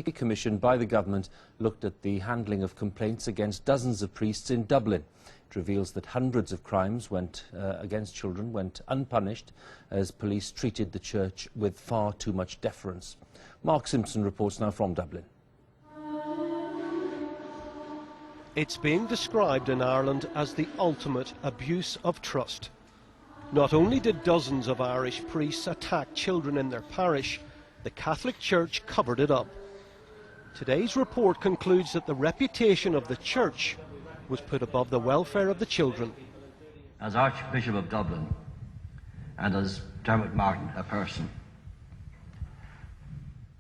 commissioned by the government looked at the handling of complaints against dozens of priests in Dublin. It reveals that hundreds of crimes against children went unpunished as police treated the church with far too much deference. Mark Simpson reports now from Dublin. It's being described in Ireland as the ultimate abuse of trust. Not only did dozens of Irish priests attack children in their parish, the Catholic Church covered it up. Today's report concludes that the reputation of the Church was put above the welfare of the children. As Archbishop of Dublin and as Dermot Martin, a person,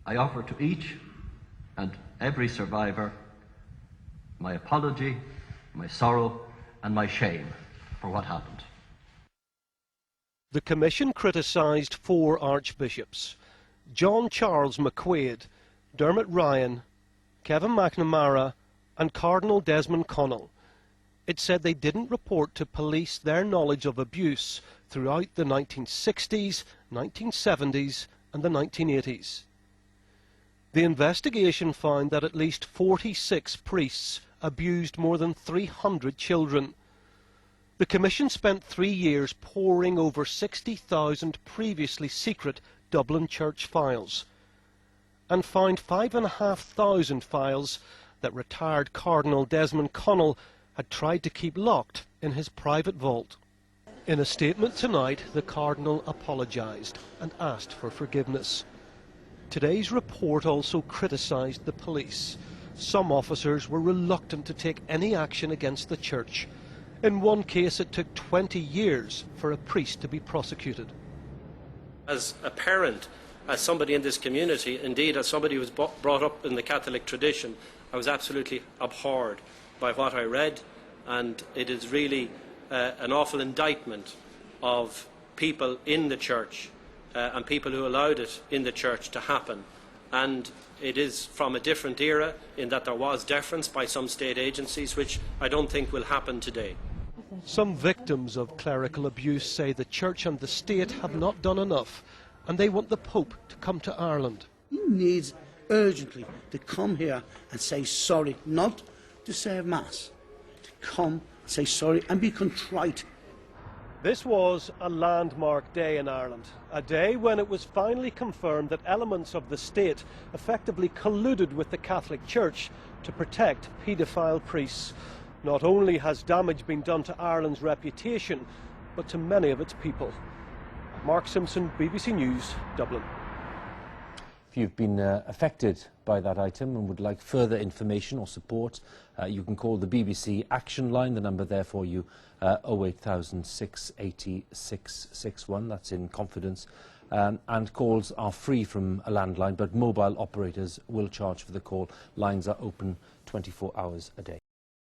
I offer to each and every survivor my apology, my sorrow and my shame for what happened. The Commission criticised 4 archbishops: John Charles McQuaid, Dermot Ryan, Kevin McNamara and Cardinal Desmond Connell. It said they didn't report to police their knowledge of abuse throughout the 1960s, 1970s and the 1980s. The investigation found that at least 46 priests abused more than 300 children. The Commission spent 3 years poring over 60,000 previously secret Dublin Church files and found 5,500 files that retired Cardinal Desmond Connell had tried to keep locked in his private vault. In a statement tonight, the Cardinal apologised and asked for forgiveness. Today's report also criticised the police. Some officers were reluctant to take any action against the Church. In one case, it took 20 years for a priest to be prosecuted. As a parent, as somebody in this community, indeed as somebody who was brought up in the Catholic tradition, I was absolutely abhorred by what I read, and it is really an awful indictment of people in the Church and people who allowed it in the Church to happen. And it is from a different era in that there was deference by some state agencies, which I don't think will happen today. Some victims of clerical abuse say the Church and the state have not done enough, and they want the Pope to come to Ireland. He needs urgently to come here and say sorry, not to serve Mass, to come, say sorry and be contrite. This was a landmark day in Ireland, a day when it was finally confirmed that elements of the state effectively colluded with the Catholic Church to protect paedophile priests. Not only has damage been done to Ireland's reputation, but to many of its people. Mark Simpson, BBC News, Dublin. If you've been affected by that item and would like further information or support, you can call the BBC Action Line, the number there for you, 08000 680 661, that's in confidence. And calls are free from a landline, but mobile operators will charge for the call. Lines are open 24 hours a day.